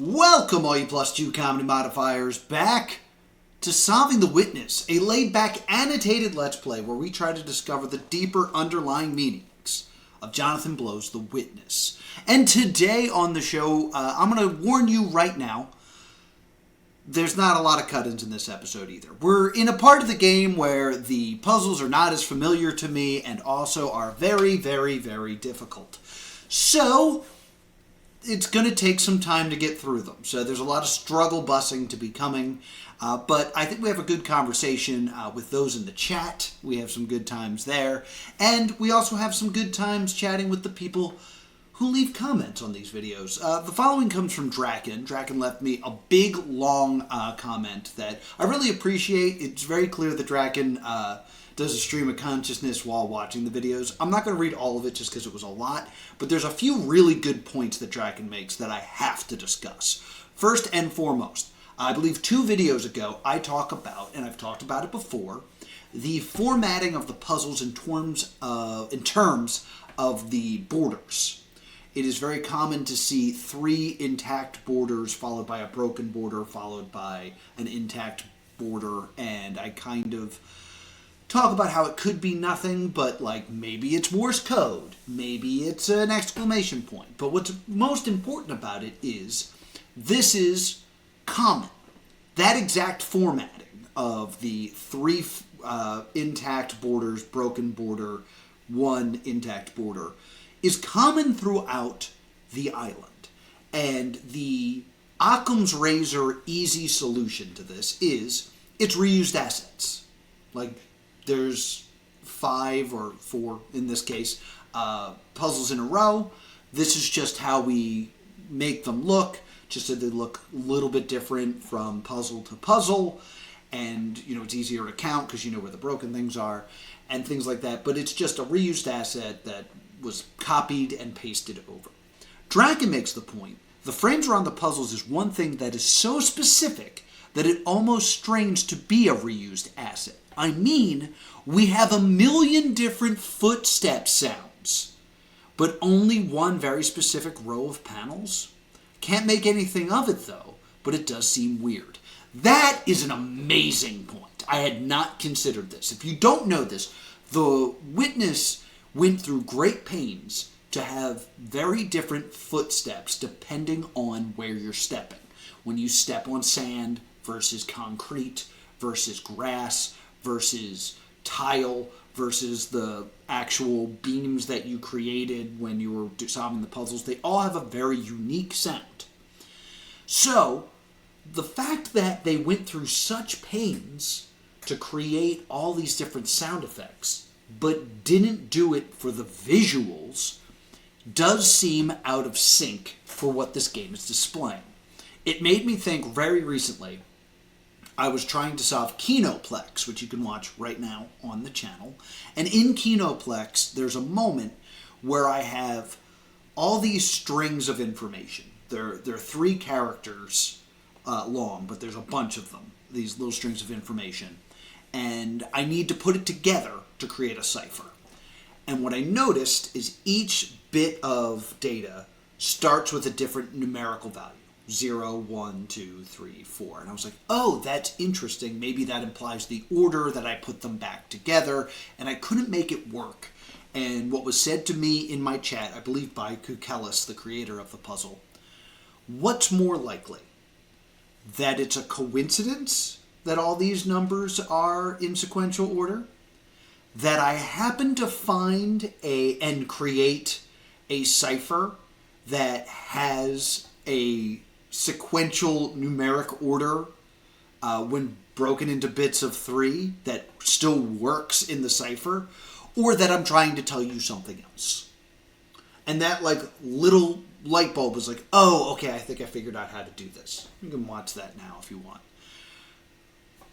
Welcome, all you +2 comedy modifiers, back to Solving the Witness, a laid-back annotated Let's Play where we try to discover the deeper underlying meanings of Jonathan Blow's The Witness. And today on the show, I'm going to warn you right now, there's not a lot of cut-ins in this episode either. We're in a part of the game where the puzzles are not as familiar to me and also are very, very, very difficult. So it's going to take some time to get through them. So there's a lot of struggle busing to be coming. But I think we have a good conversation with those in the chat. We have some good times there. And we also have some good times chatting with the people who leave comments on these videos. The following comes from Draken. Draken left me a big, long comment that I really appreciate. It's very clear that Draken does a stream of consciousness while watching the videos. I'm not going to read all of it just because it was a lot, but there's a few really good points that Draken makes that I have to discuss. First and foremost, I believe 2 videos ago I talk about, and I've talked about it before, the formatting of the puzzles in terms of the borders. It is very common to see 3 intact borders followed by a broken border followed by an intact border, and I kind of talk about how it could be nothing, but like maybe it's Morse code, maybe it's an exclamation point. But what's most important about it is this is common. That exact formatting of the 3 intact borders, broken border, 1 intact border is common throughout the island. And the Occam's razor easy solution to this is it's reused assets. Like, there's 5 or 4, in this case, puzzles in a row. This is just how we make them look, just so they look a little bit different from puzzle to puzzle. And, you know, it's easier to count because you know where the broken things are and things like that. But it's just a reused asset that was copied and pasted over. Draken makes the point, the frames around the puzzles is one thing that is so specific that it almost strains to be a reused asset. I mean, we have a million different footstep sounds, but only one very specific row of panels. Can't make anything of it, though, but it does seem weird. That is an amazing point. I had not considered this. If you don't know this, The Witness went through great pains to have very different footsteps depending on where you're stepping. When you step on sand versus concrete versus grass versus tile versus the actual beams that you created when you were solving the puzzles, they all have a very unique sound. So, the fact that they went through such pains to create all these different sound effects, but didn't do it for the visuals, does seem out of sync for what this game is displaying. It made me think very recently, I was trying to solve Kinoplex, which you can watch right now on the channel. And in Kinoplex, there's a moment where I have all these strings of information. They're 3 characters long, but there's a bunch of them, these little strings of information. And I need to put it together to create a cipher. And what I noticed is each bit of data starts with a different numerical value. 0, 1, 2, 3, 4. And I was like, oh, that's interesting. Maybe that implies the order that I put them back together. And I couldn't make it work. And what was said to me in my chat, I believe by Kukelis, the creator of the puzzle, what's more likely? That it's a coincidence that all these numbers are in sequential order? That I happen to find and create a cipher that has a sequential numeric order when broken into bits of 3 that still works in the cipher, or that I'm trying to tell you something else. And that like little light bulb was like, oh, okay, I think I figured out how to do this. You can watch that now if you want.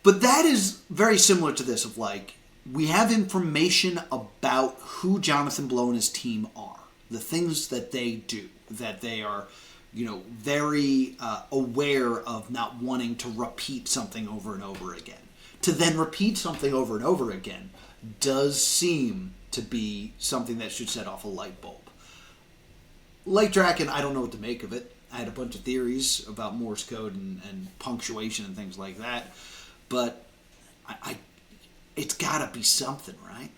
But that is very similar to this of like, we have information about who Jonathan Blow and his team are, the things that they do, that they are, you know, very aware of not wanting to repeat something over and over again. To then repeat something over and over again does seem to be something that should set off a light bulb. Like Draken, I don't know what to make of it. I had a bunch of theories about Morse code and punctuation and things like that, but it's got to be something, right?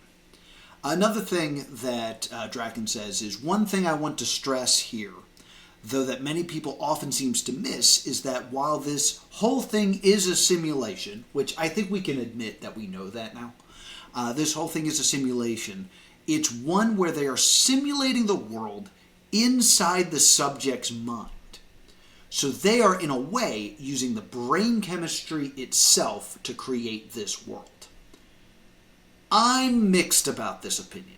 Another thing that Draken says is, one thing I want to stress here, though that many people often seems to miss, is that while this whole thing is a simulation, which I think we can admit that we know that now, this whole thing is a simulation, it's one where they are simulating the world inside the subject's mind. So they are, in a way, using the brain chemistry itself to create this world. I'm mixed about this opinion.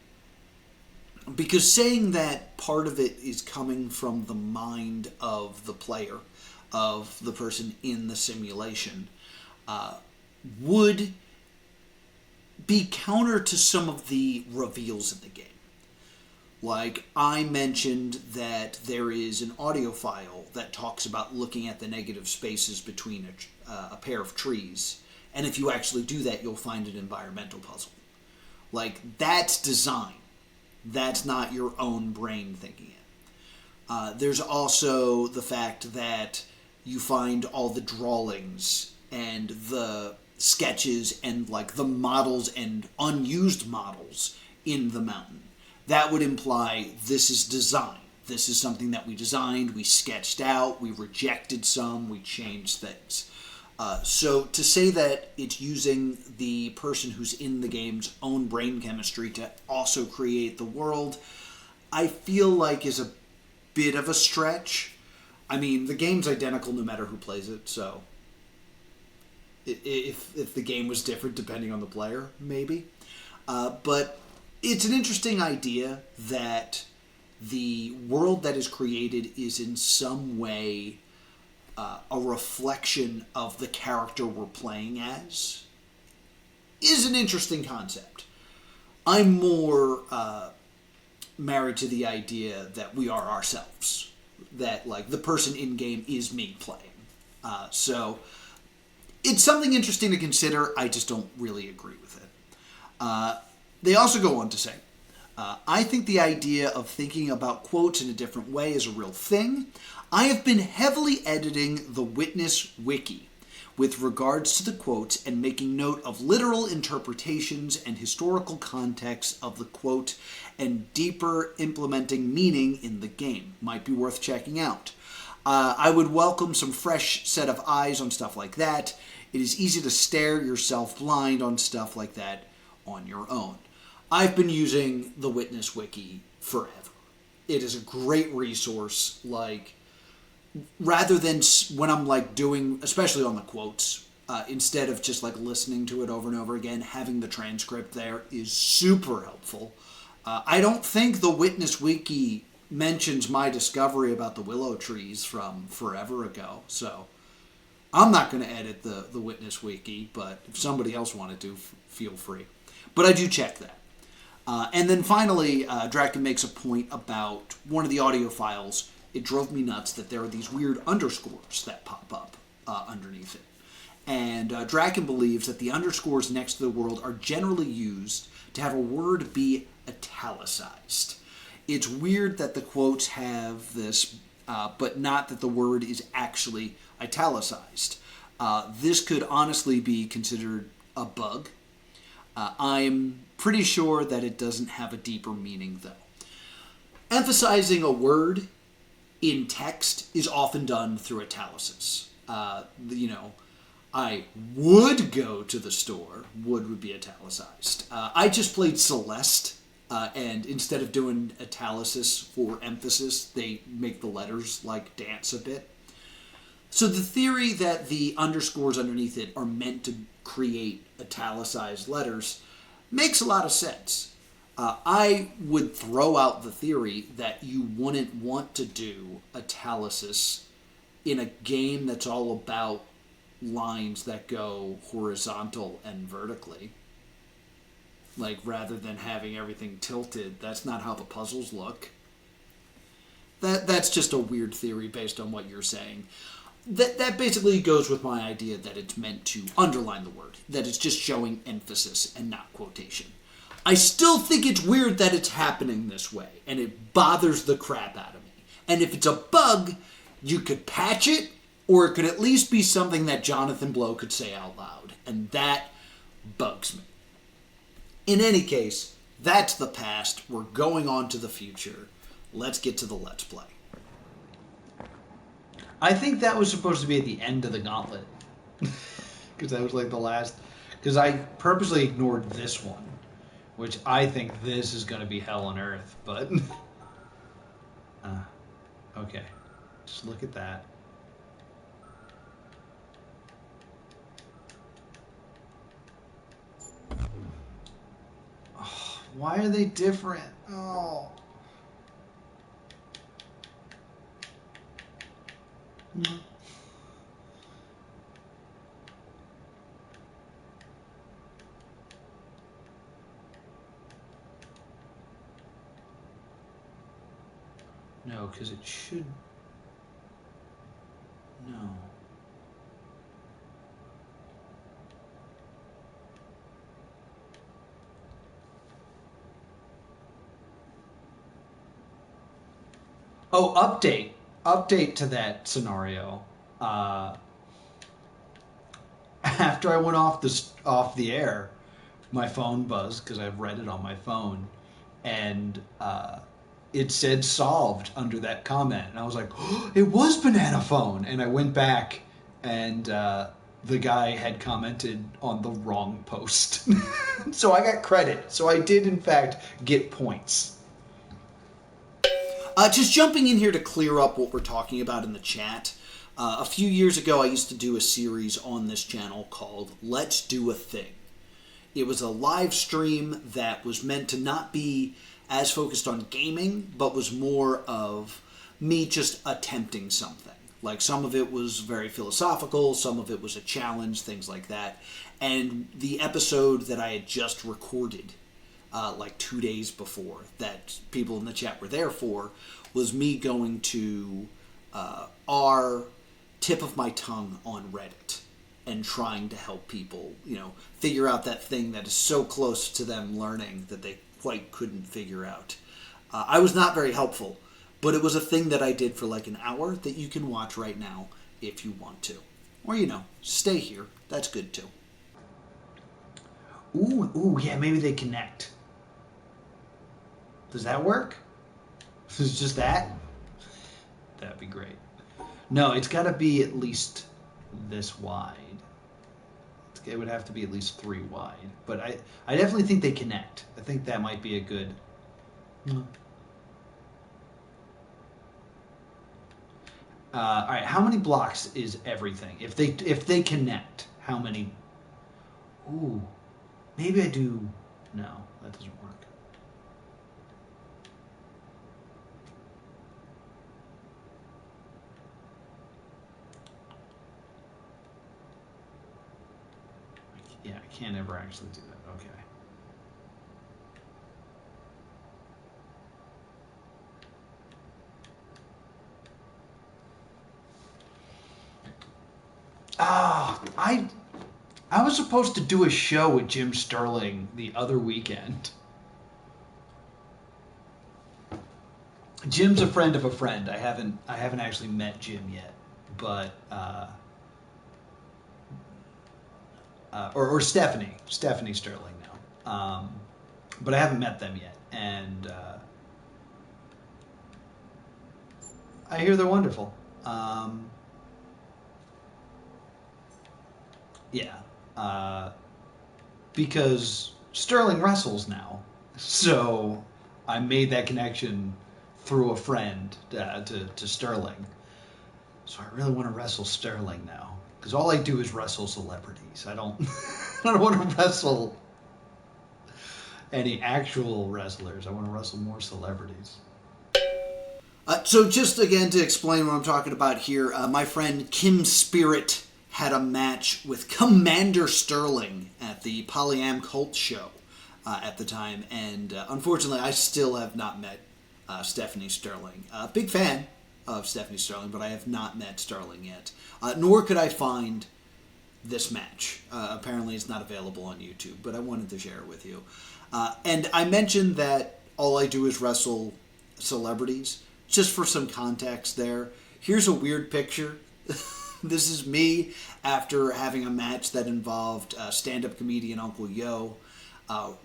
Because saying that part of it is coming from the mind of the player, of the person in the simulation, would be counter to some of the reveals in the game. Like, I mentioned that there is an audio file that talks about looking at the negative spaces between a pair of trees. And if you actually do that, you'll find an environmental puzzle. Like, that's design. That's not your own brain thinking it. There's also the fact that you find all the drawings and the sketches and, like, the models and unused models in the mountain. That would imply this is design. This is something that we designed, we sketched out, we rejected some, we changed things. So to say that it's using the person who's in the game's own brain chemistry to also create the world, I feel like is a bit of a stretch. I mean, the game's identical no matter who plays it, so if the game was different depending on the player, maybe. But it's an interesting idea that the world that is created is in some way a reflection of the character we're playing as. Is an interesting concept. I'm more married to the idea that we are ourselves. That, like, the person in-game is me playing. So it's something interesting to consider. I just don't really agree with it. They also go on to say, I think the idea of thinking about quotes in a different way is a real thing. I have been heavily editing the Witness Wiki with regards to the quotes and making note of literal interpretations and historical context of the quote and deeper implementing meaning in the game. Might be worth checking out. I would welcome some fresh set of eyes on stuff like that. It is easy to stare yourself blind on stuff like that on your own. I've been using the Witness Wiki forever. It is a great resource. Like, rather than when I'm like doing, especially on the quotes, instead of just like listening to it over and over again, having the transcript there is super helpful. I don't think the Witness Wiki mentions my discovery about the willow trees from forever ago, so I'm not going to edit the Witness Wiki, but if somebody else wanted to, feel free. But I do check that. And then finally, Draken makes a point about one of the audio files. It drove me nuts that there are these weird underscores that pop up underneath it. And Draken believes that the underscores next to the word are generally used to have a word be italicized. It's weird that the quotes have this, but not that the word is actually italicized. This could honestly be considered a bug. I'm pretty sure that it doesn't have a deeper meaning, though. Emphasizing a word in text is often done through italics. I would go to the store. Would be italicized. I just played Celeste, and instead of doing italics for emphasis, they make the letters like dance a bit. So the theory that the underscores underneath it are meant to create italicized letters makes a lot of sense. I would throw out the theory that you wouldn't want to do italics in a game that's all about lines that go horizontal and vertically. Like, rather than having everything tilted, that's not how the puzzles look. That's just a weird theory based on what you're saying. That basically goes with my idea that it's meant to underline the word, that it's just showing emphasis and not quotation. I still think it's weird that it's happening this way, and it bothers the crap out of me. And if it's a bug, You could patch it, or it could at least be something that Jonathan Blow could say out loud. And that bugs me. In any case, that's the past. We're going on to the future. Let's get to the Let's Play. I think that was supposed to be at the end of the gauntlet. Because that was like the last... Because I purposely ignored this one. Which I think this is going to be hell on earth. But... okay. Just look at that. Oh, why are they different? Oh... No, because it should... No. Oh, update. Update to that scenario. After I went off the air, my phone buzzed because I've read it on my phone, and it said solved under that comment, and I was like, oh, it was Banana Phone, and I went back, and the guy had commented on the wrong post, so I got credit. So I did in fact get points. Just jumping in here to clear up what we're talking about in the chat. A few years ago, I used to do a series on this channel called Let's Do a Thing. It was a live stream that was meant to not be as focused on gaming, but was more of me just attempting something. Like, some of it was very philosophical, some of it was a challenge, things like that. And the episode that I had just recorded, like 2 days before, that people in the chat were there for, was me going to our tip of my tongue on Reddit and trying to help people, figure out that thing that is so close to them learning that they quite couldn't figure out. I was not very helpful, but it was a thing that I did for like an hour that you can watch right now if you want to. Or, stay here. That's good too. Ooh, yeah, maybe they connect. Does that work? If it's just that? That'd be great. No, it's got to be at least this wide. It would have to be at least 3 wide. But I definitely think they connect. I think that might be a good... all right, how many blocks is everything? If they connect, how many? Ooh, maybe I do. No, that doesn't work. Yeah, I can't ever actually do that. Okay. I was supposed to do a show with Jim Sterling the other weekend. Jim's a friend of a friend. I haven't actually met Jim yet, but or Stephanie Sterling now, but I haven't met them yet, and I hear they're wonderful. Yeah, because Sterling wrestles now, so I made that connection through a friend to Sterling. So I really want to wrestle Sterling now, because all I do is wrestle celebrities. I don't want to wrestle any actual wrestlers. I want to wrestle more celebrities. So just again to explain what I'm talking about here, my friend Kim Spirit had a match with Commander Sterling at the Polyam Cult show at the time, and unfortunately I still have not met Stephanie Sterling. Big fan of Stephanie Sterling, but I have not met Sterling yet. Nor could I find this match. Apparently it's not available on YouTube, but I wanted to share it with you. And I mentioned that all I do is wrestle celebrities. Just for some context there, Here's a weird picture. This is me after having a match that involved stand-up comedian Uncle Yo,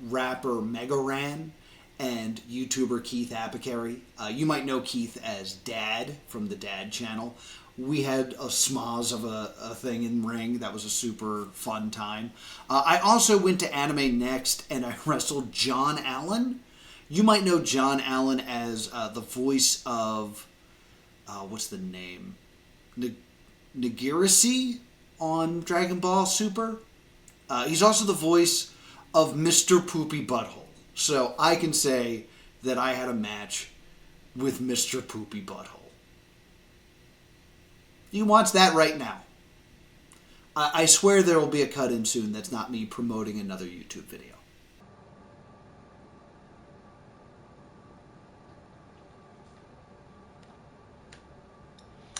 rapper Mega Ran, and YouTuber Keith Apicary. You might know Keith as Dad from the Dad channel. We had a smoz of a thing in ring. That was a super fun time. I also went to Anime Next and I wrestled John Allen. You might know John Allen as the voice of, what's the name? Nagirisi on Dragon Ball Super. He's also the voice of Mr. Poopy Butthole. So I can say that I had a match with Mr. Poopy Butthole. You can watch that right now. I swear there will be a cut-in soon that's not me promoting another YouTube video.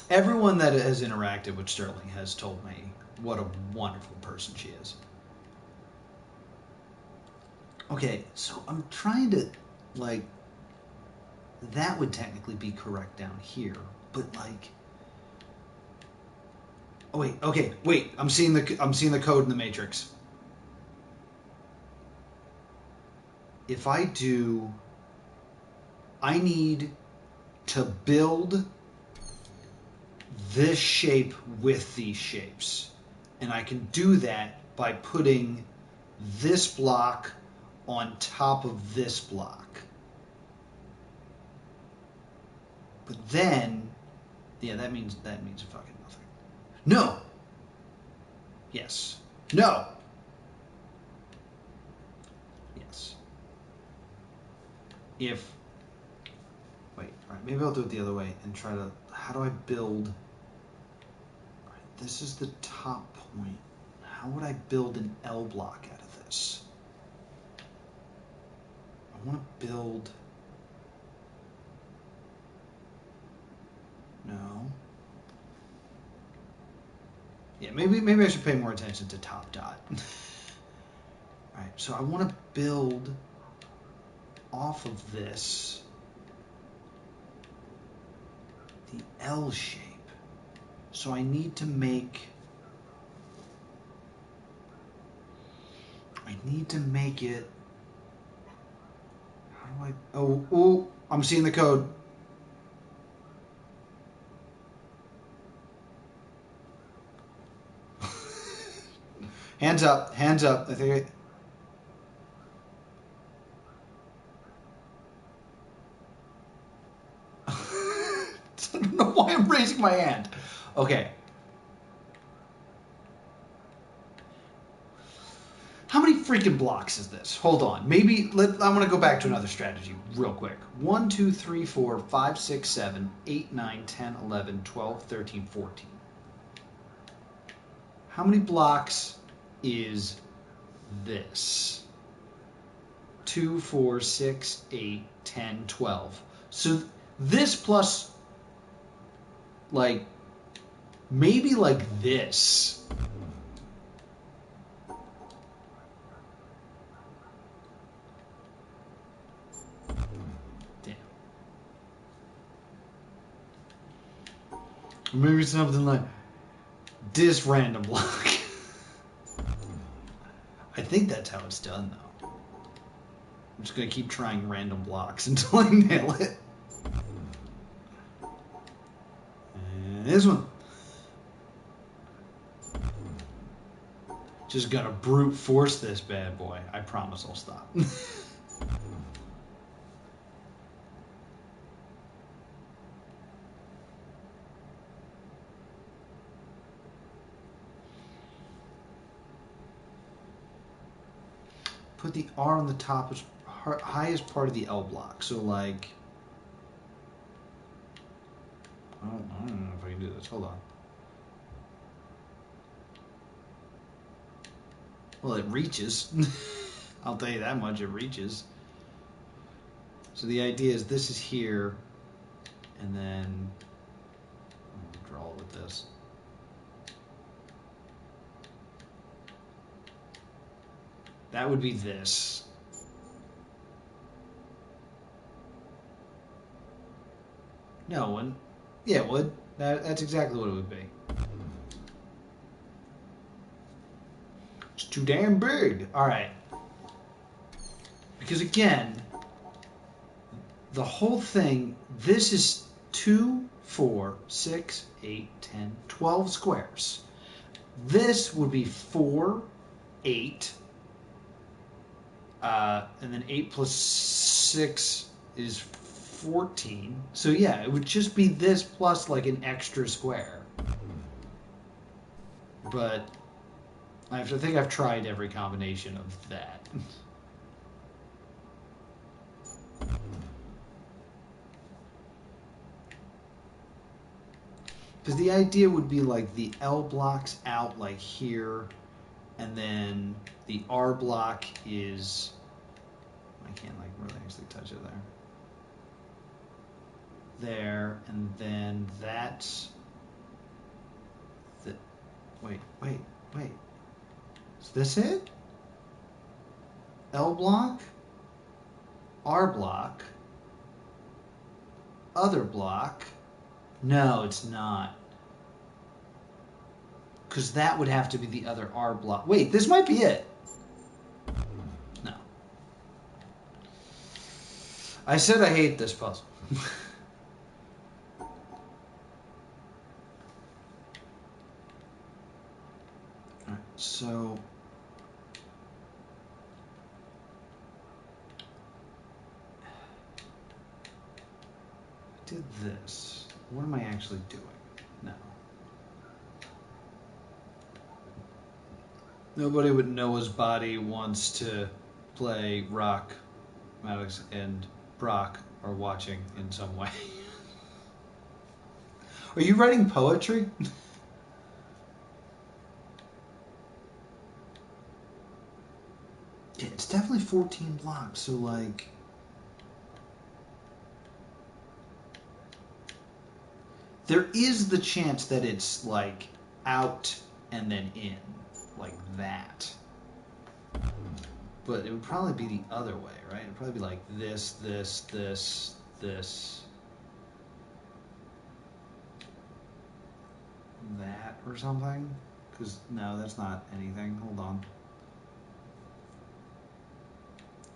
Everyone that has interacted with Sterling has told me what a wonderful person she is. Okay, so I'm trying to, like, that would technically be correct down here, but like, oh wait, okay, wait, I'm seeing the code in the matrix. If I do, I need to build this shape with these shapes. And I can do that by putting this block on top of this block. But then, yeah, that means fucking nothing. No! Yes. No! Yes. If, wait, all right, maybe I'll do it the other way and try to, how do I build, all right, this is the top point. How would I build an L block out of this? I want to build, no. Yeah, maybe I should pay more attention to top dot. All right, so I want to build off of this the L shape. So I need to make it, how do I, oh, I'm seeing the code. Hands up, I think I don't know why I'm raising my hand. Okay. How many freaking blocks is this? Hold on. Maybe I want to go back to another strategy real quick. 1, 2, 3, 4, 5, 6, 7, 8, 9, 10, 11, 12, 13, 14. How many blocks is this? 2, 4, 6, 8, 10, 12. So this plus, like, maybe like this. Damn. Or maybe something like this random block. I think that's how it's done, though. I'm just going to keep trying random blocks until I nail it. And this one. Just gonna brute force this bad boy. I promise I'll stop. Put the R on the top as highest part of the L block. So like, I don't know if I can do this. Hold on. Well, it reaches. I'll tell you that much, it reaches. So the idea is this is here, and then I'll draw it with this. That would be this. No one. Yeah, it would. That's exactly what it would be. It's too damn big. All right. Because again, the whole thing, this is 2, 4, 6, 8, 10, 12 squares. This would be 4, 8, and then 8 plus 6 is 14. So yeah, it would just be this plus like an extra square. But I think I've tried every combination of that. Because the idea would be like the L block's out like here, and then the R block is, I can't like really actually touch it there. There, and then that's the, wait. Is this it? L block, R block, other block. No, it's not. Because that would have to be the other R block. Wait, this might be it. No. I said I hate this puzzle. Alright, so... I did this. What am I actually doing? No. Nobody with Noah's body wants to play rock. Maddox and Brock are watching in some way. Are you writing poetry? Yeah, it's definitely 14 blocks, so like... There is the chance that it's like out and then in, like that. But it would probably be the other way, right? It would probably be like this, this, this, this, that, or something. Because, no, that's not anything. Hold on.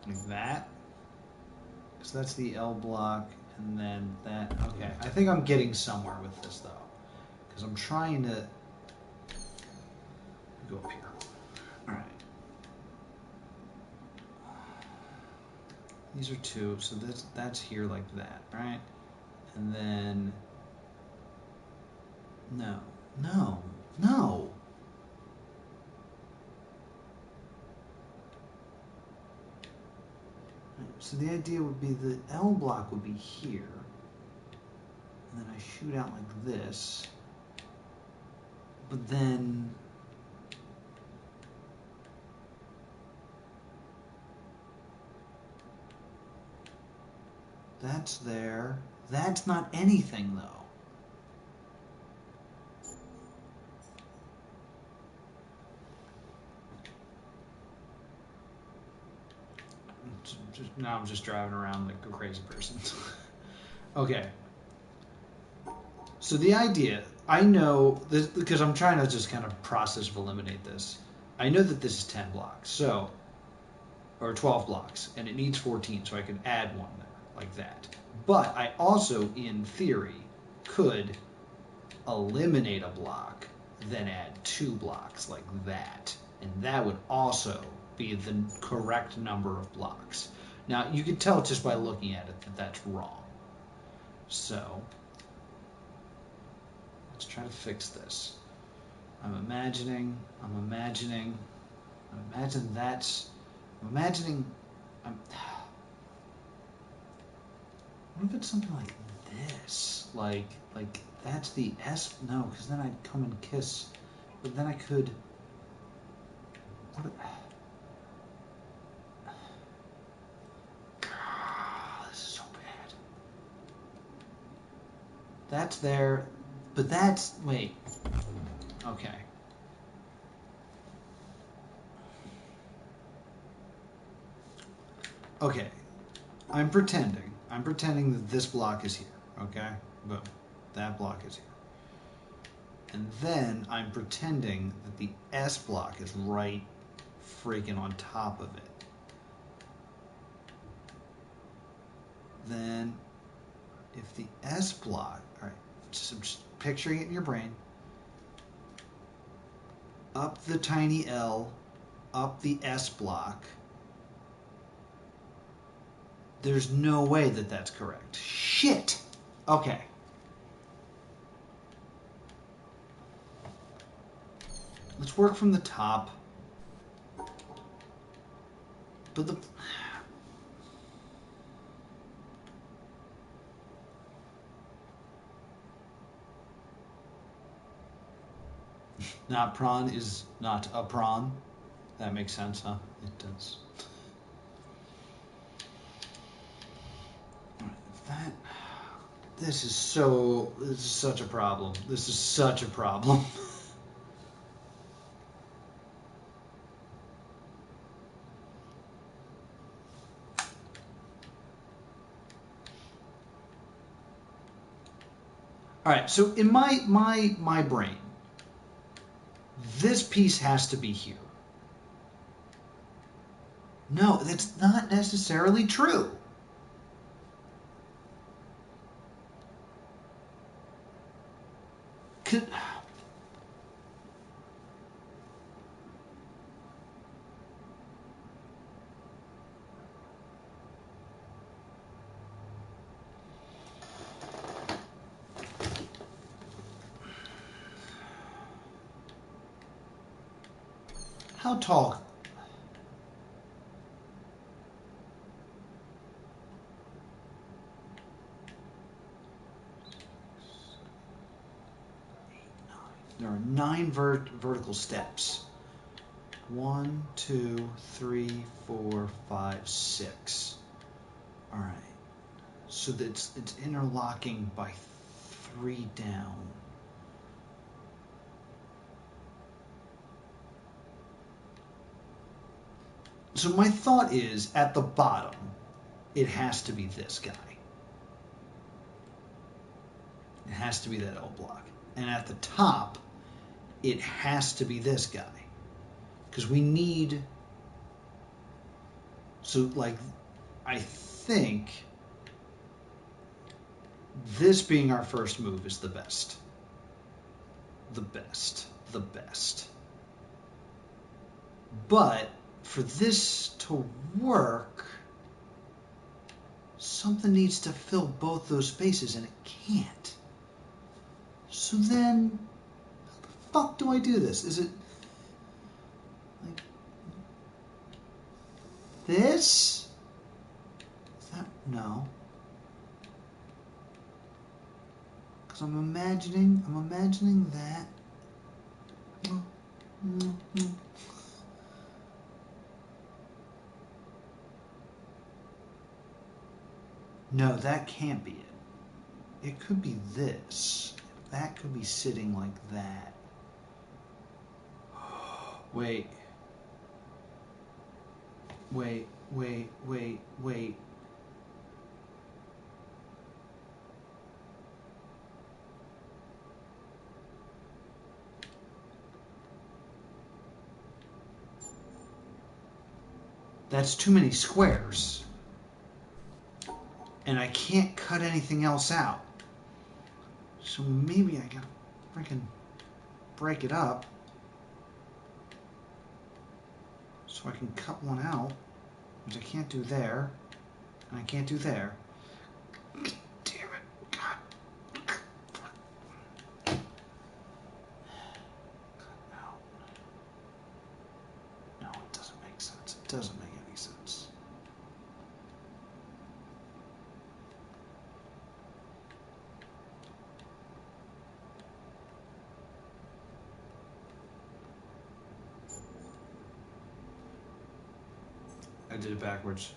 Like that. So that's the L block, and then that. Okay, I think I'm getting somewhere with this, though. Because I'm trying to go up here. All right. These are 2, so that's here like that, right? And then... No. So the idea would be the L block would be here. And then I shoot out like this. But then... That's there. That's not anything, though. Now I'm just driving around like a crazy person. Okay. So the idea, I know, this, because I'm trying to just kind of process of eliminate this. I know that this is 10 blocks, so, or 12 blocks, and it needs 14, so I could add one there, like that. But I also, in theory, could eliminate a block, then add 2 blocks like that. And that would also be the correct number of blocks. Now, you can tell just by looking at it that that's wrong. So, let's try to fix this. I'm imagining, what if it's something like this? Like that's the S, no, because then I'd come and kiss, but then I could, what, this is so bad. That's there, but that's, wait, okay. Okay, I'm pretending that this block is here, okay? Boom, that block is here. And then I'm pretending that the S block is right freaking on top of it. Then if the S block, all right, just picturing it in your brain, up the tiny L, up the S block, there's no way that that's correct. Shit! Okay. Let's work from the top. But the... Not prawn is not a prawn. That makes sense, huh? It does. That... This is such a problem. This is such a problem. All right, so in my brain, this piece has to be here. No, that's not necessarily true. How tall? There are 9 vertical steps. 1, 2, 3, 4, 5, 6. All right. So it's interlocking by 3 down. So my thought is, at the bottom, it has to be this guy. It has to be that L block. And at the top, it has to be this guy. Because we need... So, like, I think this being our first move is the best. The best. The best. But for this to work, something needs to fill both those spaces, and it can't. So then, how the fuck do I do this? Is it like this? Is that, no. Because I'm imagining that. No, that can't be it. It could be this. That could be sitting like that. Wait. That's too many squares. And I can't cut anything else out. So maybe I gotta freaking break it up so I can cut one out, which I can't do there, and I can't do there. God damn it. God. Cut out. No, it doesn't make sense. It doesn't make any sense. I did it backwards.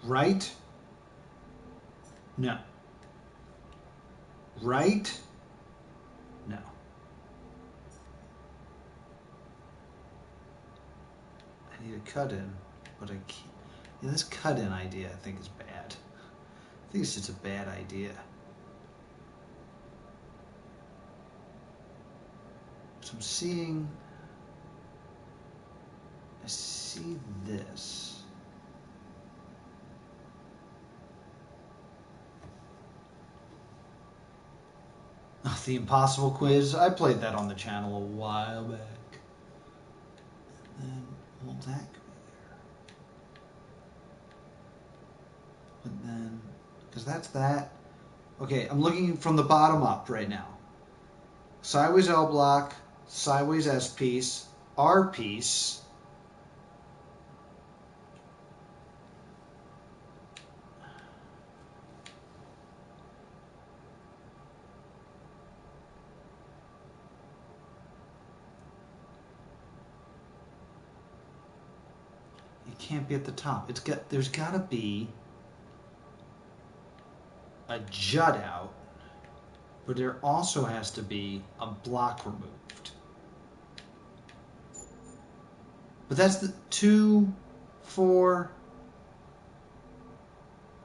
Right? No. Right? No. I need a cut-in, but I can't. Yeah, this cut-in idea I think is bad. I think it's just a bad idea. So I see this. Oh, the Impossible Quiz. I played that on the channel a while back. And then, well, that could be there. But then, because that's that. Okay, I'm looking from the bottom up right now. Sideways L block, sideways S piece, R piece. It can't be at the top. There's got to be a jut out, but there also has to be a block removed. But that's the 2, 4,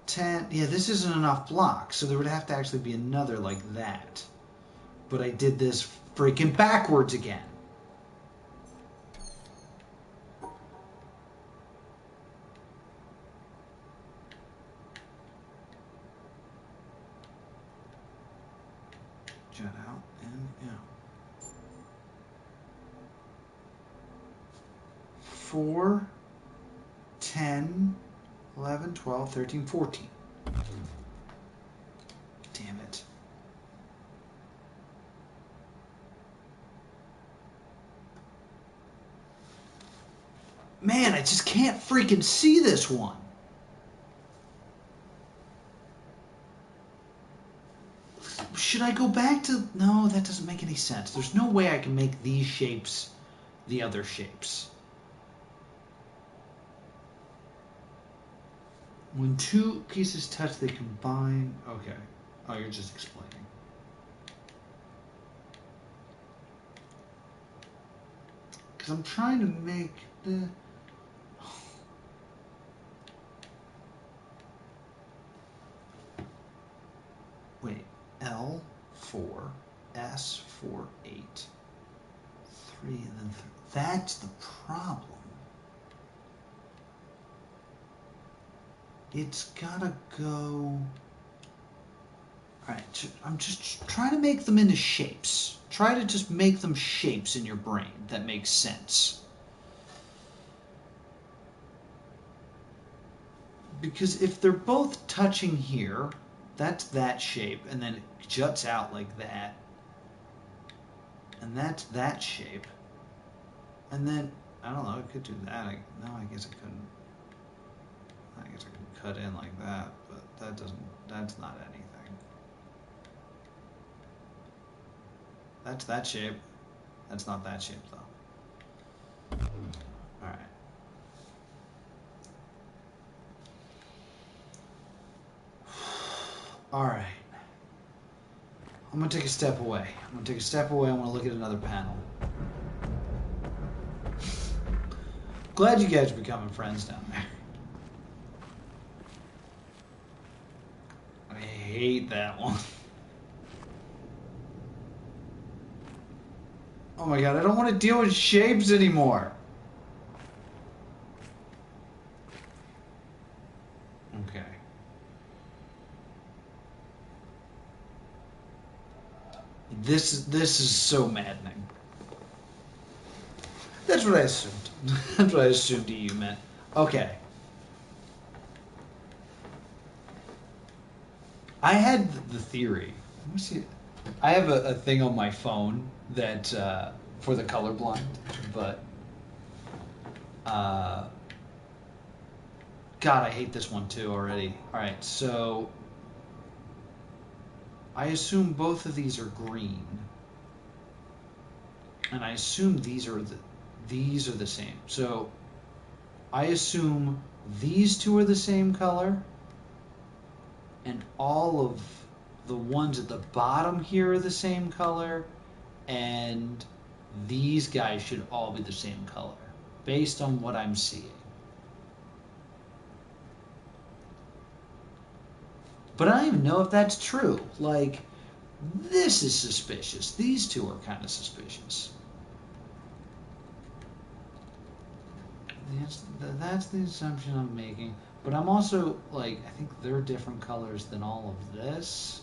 10. Yeah, this isn't enough blocks, so there would have to actually be another like that. But I did this freaking backwards again. Jut out and out. 4, 10, 11, 12, 13, 14. Damn it. Man, I just can't freaking see this one. Should I go back to... No, that doesn't make any sense. There's no way I can make these shapes the other shapes. When two pieces touch, they combine... Okay. Oh, you're just explaining. Because I'm trying to make the... Wait. L, 4, S, 4, 8, 3, and then 3. That's the problem. It's gotta go... Alright, I'm just trying to make them into shapes. Try to just make them shapes in your brain that make sense. Because if they're both touching here, that's that shape, and then it juts out like that. And that's that shape. And then, I don't know, I could do that. No, I guess I couldn't. I guess I could cut in like that, but that's not anything. That's that shape. That's not that shape, though. Alright. Alright. I'm going to take a step away. I want to look at another panel. Glad you guys are becoming friends down there. I hate that one. Oh my god, I don't want to deal with shapes anymore. Okay. This is so maddening. That's what I assumed. That's what I assumed you meant. Okay. I had the theory. Let me see. I have a thing on my phone that for the colorblind, but God, I hate this one too already. All right, so I assume both of these are green, and I assume these are the same. So I assume these two are the same color, and all of the ones at the bottom here are the same color, and these guys should all be the same color, based on what I'm seeing. But I don't even know if that's true. Like, this is suspicious. These two are kind of suspicious. That's the assumption I'm making. But I'm also, like, I think they're different colors than all of this.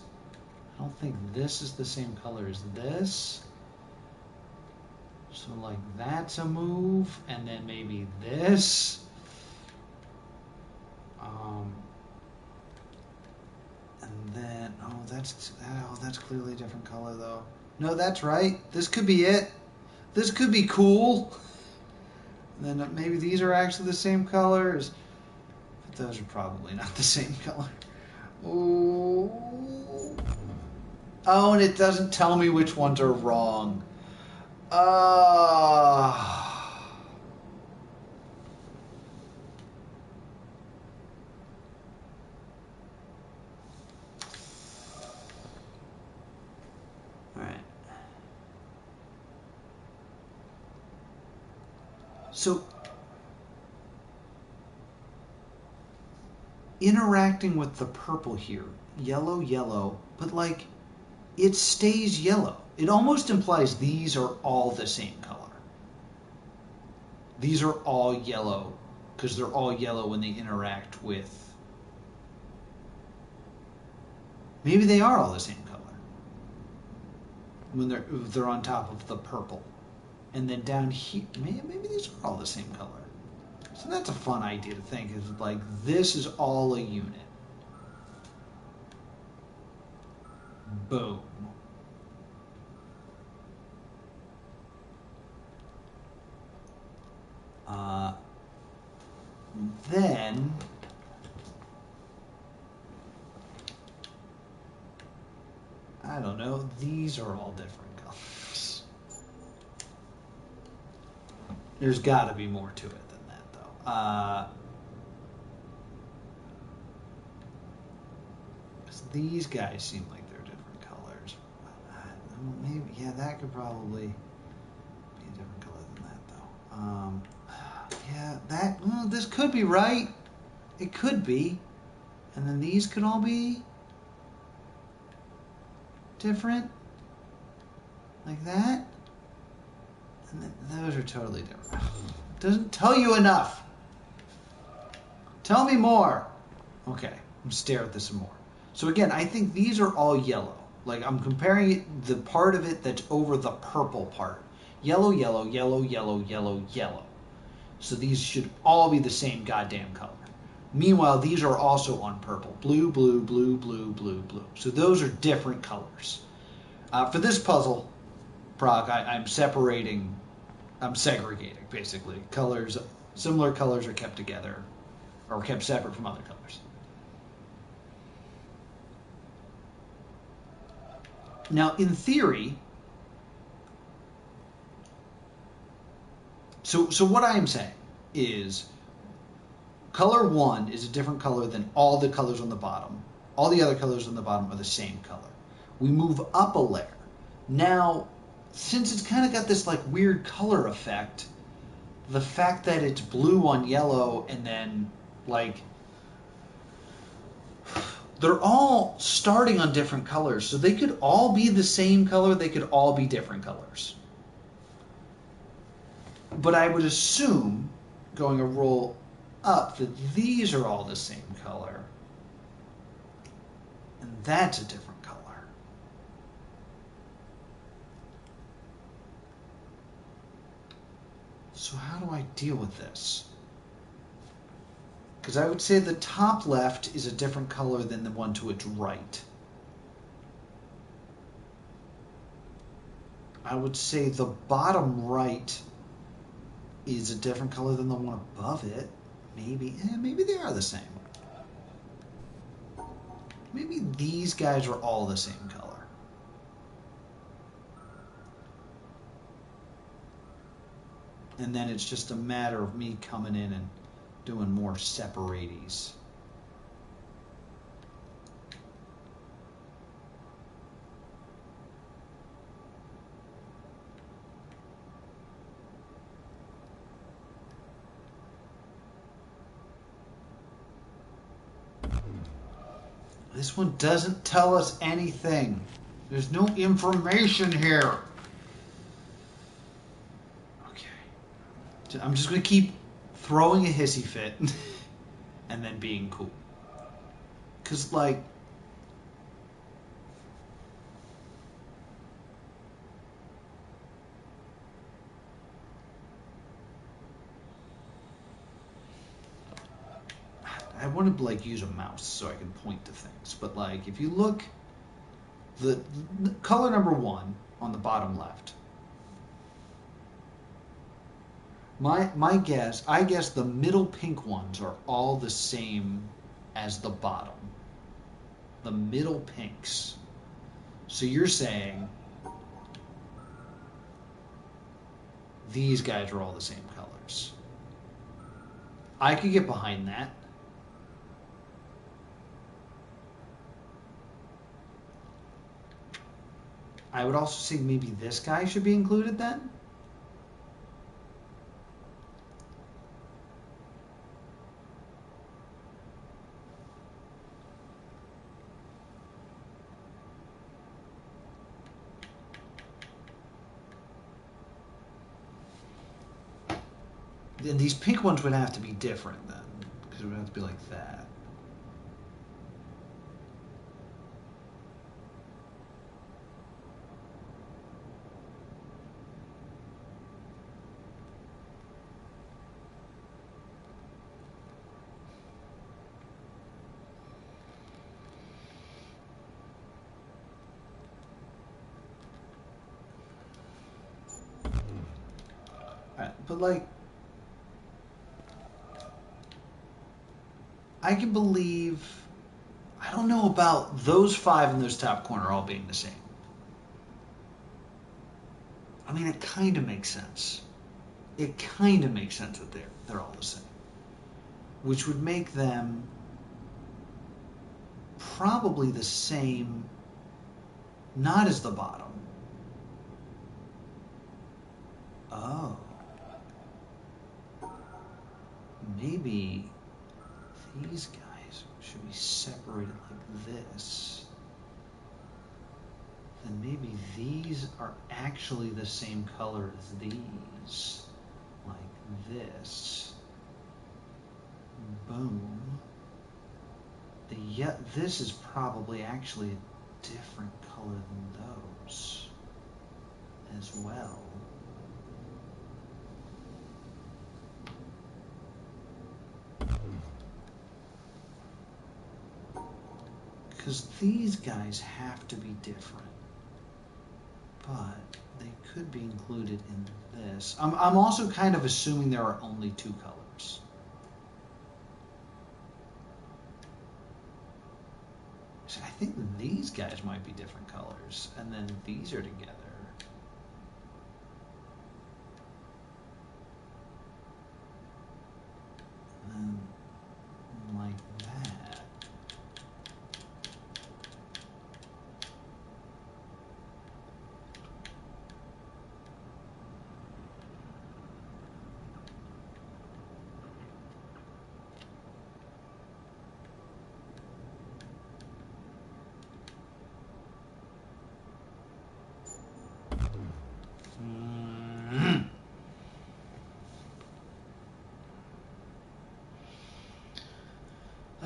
I don't think this is the same color as this. So, like, that's a move. And then maybe this. And then, that's clearly a different color, though. No, that's right. This could be it. This could be cool. And then maybe these are actually the same colors. But those are probably not the same color. Ooh. Oh, and it doesn't tell me which ones are wrong. Alright. So, interacting with the purple here, yellow, yellow, but like, it stays yellow. It almost implies these are all the same color. These are all yellow, because they're all yellow when they interact with... Maybe they are all the same color. When they're on top of the purple. And then down here, maybe these are all the same color. So that's a fun idea to think, is like, this is all a unit. Boom. Then I don't know, these are all different colors. There's got to be more to it than that, though. These guys seem like they're different colors. Maybe, yeah, that could probably be a different color than that, though. Yeah, well, this could be right. It could be. And then these could all be different. Like that. And then those are totally different. Doesn't tell you enough. Tell me more. Okay, I'm stare at this some more. So again, I think these are all yellow. Like, I'm comparing the part of it that's over the purple part. Yellow, yellow, yellow, yellow, yellow, yellow. So these should all be the same goddamn color. Meanwhile, these are also on purple. Blue, blue, blue, blue, blue, blue. So those are different colors. For this puzzle, Proc, I'm segregating, basically. Colors, similar colors are kept together, or kept separate from other colors. Now, in theory, so what I am saying is color 1 is a different color than all the colors on the bottom. All the other colors on the bottom are the same color. We move up a layer. Now, since it's kind of got this like weird color effect, the fact that it's blue on yellow and then like they're all starting on different colors, so they could all be the same color, they could all be different colors. But I would assume, going a roll up, that these are all the same color. And that's a different color. So how do I deal with this? Because I would say the top left is a different color than the one to its right. I would say the bottom right is a different color than the one above it. Maybe they are the same. Maybe these guys are all the same color. And then it's just a matter of me coming in and doing more separaties. This one doesn't tell us anything. There's no information here. Okay. I'm just going to keep throwing a hissy fit and then being cool. Because, like, I want to, like, use a mouse so I can point to things. But, like, if you look, the color number 1 on the bottom left, my guess, I guess the middle pink ones are all the same as the bottom. The middle pinks. So you're saying these guys are all the same colors. I could get behind that. I would also say maybe this guy should be included then. Then these pink ones would have to be different then, because it would have to be like that. But like, I can believe, I don't know about those 5 in those top corner all being the same. I mean, it kind of makes sense. It kind of makes sense that they're all the same, which would make them probably the same, not as the bottom. Oh. Maybe these guys should be separated like this. Then maybe these are actually the same color as these. Like this. Boom. This is probably actually a different color than those as well. Because these guys have to be different. But they could be included in this. I'm also kind of assuming there are only 2 colors. So I think these guys might be different colors. And then these are together. And then like that.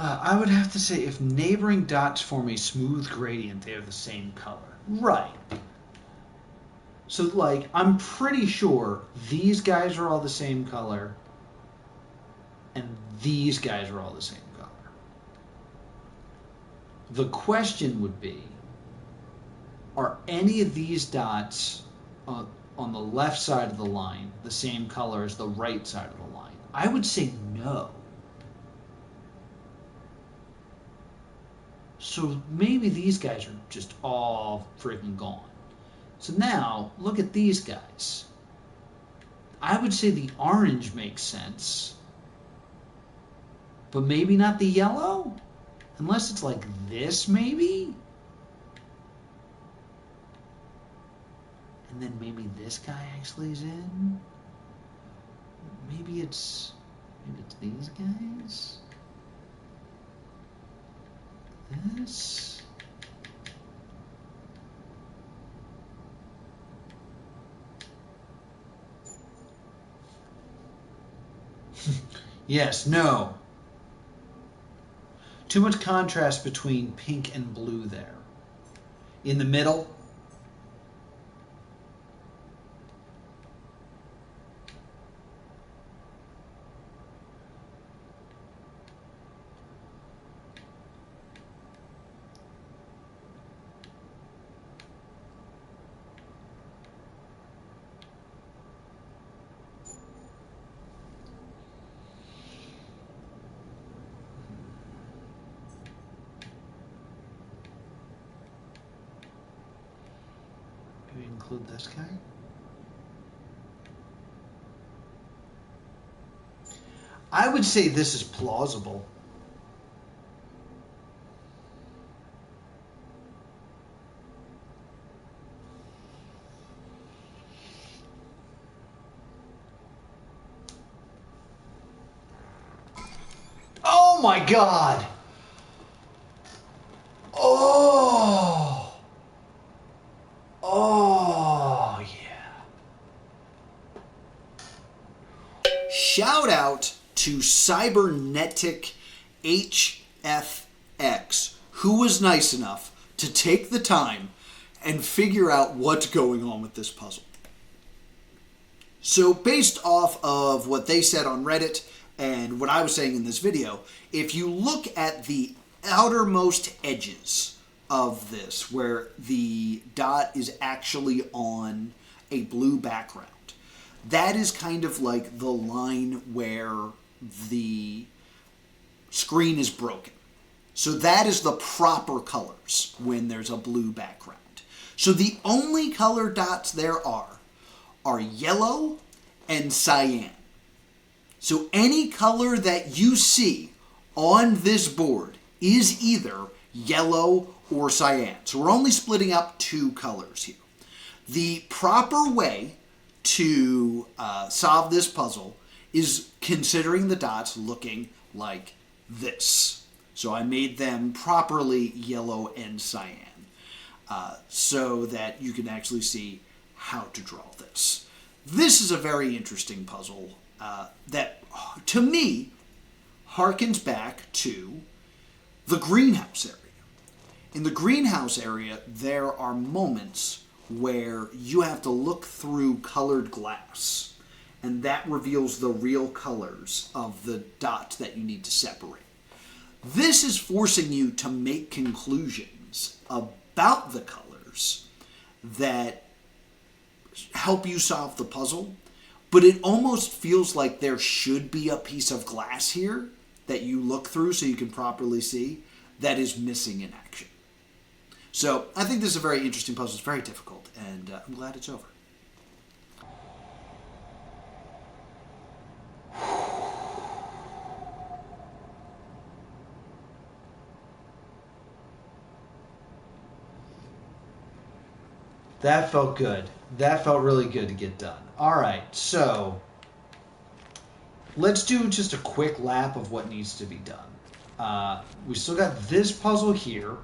I would have to say if neighboring dots form a smooth gradient, they are the same color. Right. So, like, I'm pretty sure these guys are all the same color, and these guys are all the same color. The question would be, are any of these dots on the left side of the line the same color as the right side of the line? I would say no. So maybe these guys are just all freaking gone. So now, look at these guys. I would say the orange makes sense, but maybe not the yellow? Unless it's like this, maybe? And then maybe this guy actually is in? Maybe it's these guys? Witness. Yes, no. Too much contrast between pink and blue there. In the middle. Maybe include this guy. I would say this is plausible. Oh my God! Oh! Oh, yeah. Shout out to Cybernetic HFX, who was nice enough to take the time and figure out what's going on with this puzzle. So based off of what they said on Reddit and what I was saying in this video, if you look at the outermost edges of this, where the dot is actually on a blue background, that is kind of like the line where the screen is broken. So that is the proper colors when there's a blue background. So the only color dots there are yellow and cyan. So any color that you see on this board is either yellow or cyan. So we're only splitting up two colors here. The proper way to solve this puzzle is considering the dots looking like this. So I made them properly yellow and cyan so that you can actually see how to draw this. This is a very interesting puzzle that, to me, harkens back to the greenhouse area. In the greenhouse area, there are moments where you have to look through colored glass, and that reveals the real colors of the dots that you need to separate. This is forcing you to make conclusions about the colors that help you solve the puzzle, but it almost feels like there should be a piece of glass here that you look through so you can properly see that is missing in action. So I think this is a very interesting puzzle. It's very difficult, and I'm glad it's over. That felt good. That felt really good to get done. All right, so let's do just a quick lap of what needs to be done. We still got this puzzle here.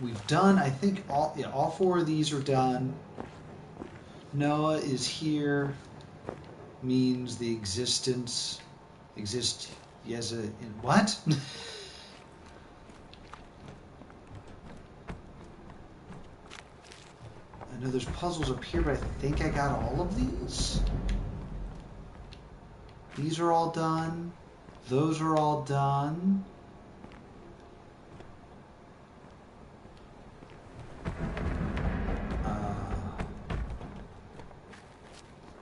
We've done, I think, all four of these are done. Noah is here. Means the yes, in what? I know there's puzzles up here, but I think I got all of these. These are all done. Those are all done.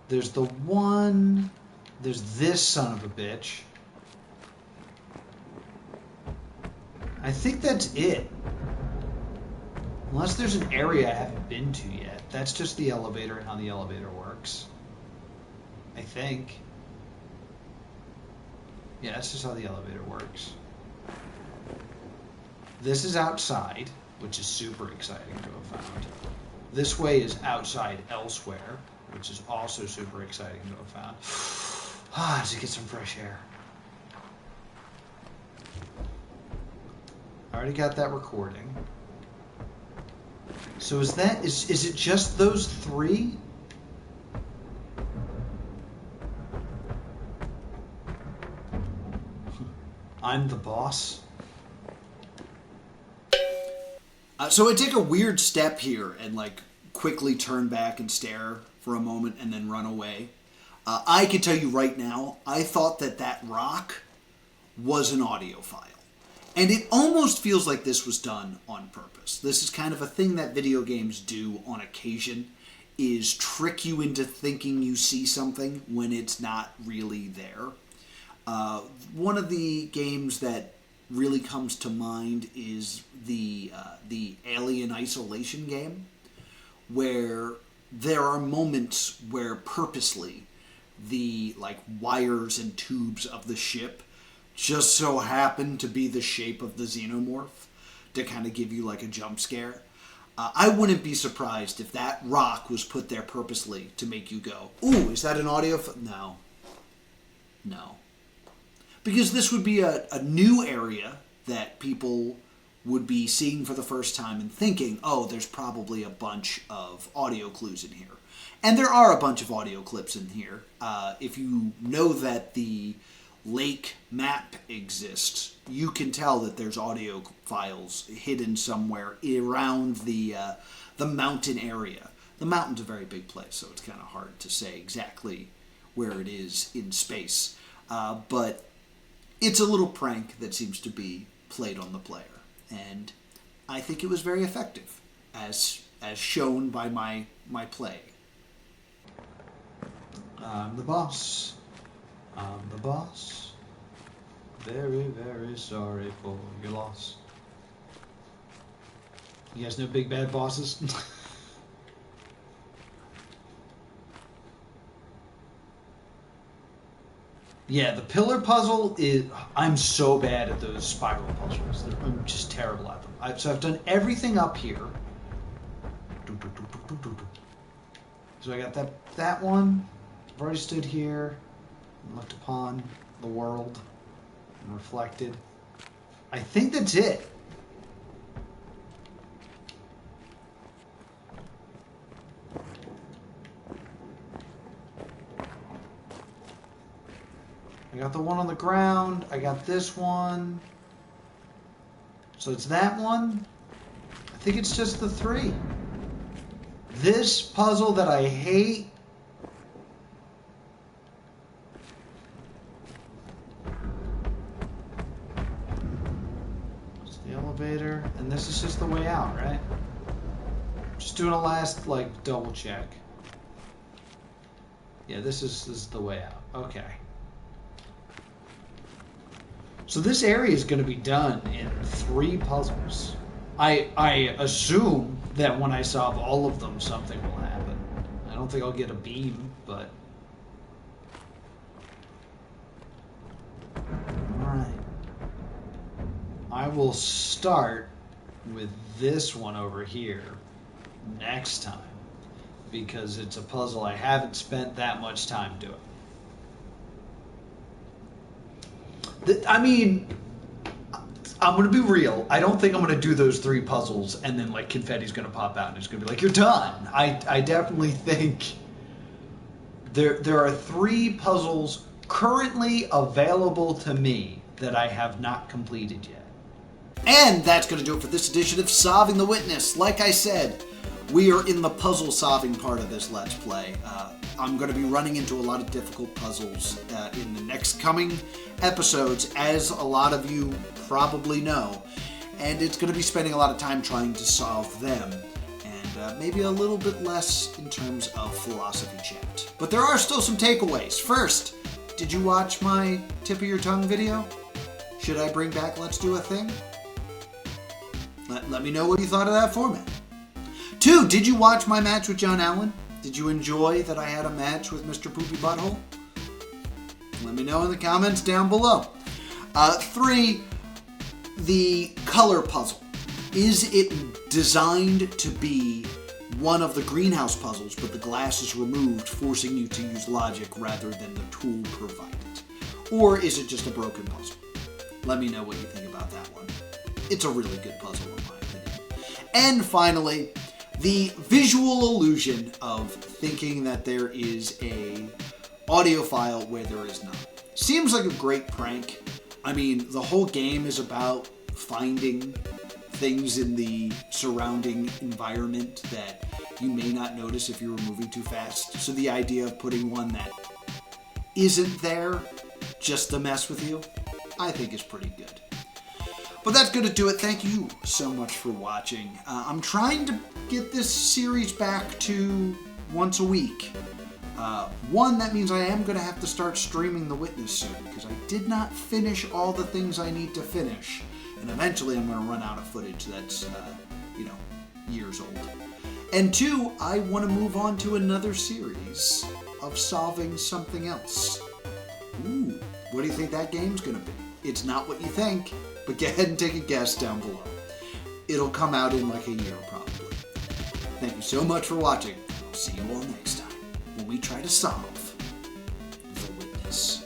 There's the one. There's this son of a bitch. I think that's it. Unless there's an area I haven't been to yet. That's just the elevator and how the elevator works. I think. Yeah, that's just how the elevator works. This is outside, which is super exciting to have found. This way is outside elsewhere, which is also super exciting to have found. Just to get some fresh air. I already got that recording. So is it just those three? I'm the boss. So I take a weird step here and like quickly turn back and stare for a moment and then run away. I can tell you right now, I thought that rock was an audio file. And it almost feels like this was done on purpose. This is kind of a thing that video games do on occasion, is trick you into thinking you see something when it's not really there. One of the games that really comes to mind is the Alien Isolation game, where there are moments where purposely the like wires and tubes of the ship just so happen to be the shape of the xenomorph to kind of give you like a jump scare. I wouldn't be surprised if that rock was put there purposely to make you go, ooh, is that an audio? No. Because this would be a new area that people would be seeing for the first time and thinking, oh, there's probably a bunch of audio clues in here. And there are a bunch of audio clips in here. If you know that the lake map exists, you can tell that there's audio files hidden somewhere around the mountain area. The mountain's a very big place, so it's kind of hard to say exactly where it is in space. But it's a little prank that seems to be played on the player. And I think it was very effective, as shown by my play. I'm the boss. I'm the boss. Very, very sorry for your loss. You guys know big bad bosses? Yeah, the pillar puzzle is... I'm so bad at those spiral puzzles. I'm just terrible at them. So I've done everything up here. So I got that one. I've already stood here and looked upon the world and reflected. I think that's it. I got the one on the ground. I got this one. So it's that one. I think it's just the three. This puzzle that I hate. It's the elevator. And this is just the way out, right? Just doing a last, like, double check. Yeah, this is the way out. Okay. So this area is going to be done in 3 puzzles. I assume that when I solve all of them, something will happen. I don't think I'll get a beam, but... Alright. I will start with this one over here next time, because it's a puzzle I haven't spent that much time doing. I mean, I'm going to be real. I don't think I'm going to do those 3 puzzles and then, like, confetti's going to pop out and it's going to be like, you're done. I definitely think there are 3 puzzles currently available to me that I have not completed yet. And that's going to do it for this edition of Solving the Witness. Like I said, we are in the puzzle solving part of this Let's Play. I'm going to be running into a lot of difficult puzzles in the next coming episodes, as a lot of you probably know. And it's going to be spending a lot of time trying to solve them, and maybe a little bit less in terms of philosophy chat. But there are still some takeaways. First, did you watch my tip of your tongue video? Should I bring back Let's Do a Thing? Let me know what you thought of that format. 2, did you watch my match with John Allen? Did you enjoy that I had a match with Mr. Poopy Butthole? Let me know in the comments down below. 3, the color puzzle. Is it designed to be one of the greenhouse puzzles, but the glass is removed, forcing you to use logic rather than the tool provided? Or is it just a broken puzzle? Let me know what you think about that one. It's a really good puzzle in my opinion. And finally, the visual illusion of thinking that there is a audio file where there is not. Seems like a great prank. I mean, the whole game is about finding things in the surrounding environment that you may not notice if you were moving too fast. So the idea of putting one that isn't there just to mess with you, I think is pretty good. But that's going to do it. Thank you so much for watching. I'm trying to get this series back to once a week. One, that means I am going to have to start streaming The Witness soon, because I did not finish all the things I need to finish. And eventually I'm going to run out of footage that's, years old. And two, I want to move on to another series of solving something else. Ooh, what do you think that game's going to be? It's not what you think, but go ahead and take a guess down below. It'll come out in like a year, probably. Thank you so much for watching. I'll see you all next time when we try to solve The Witness.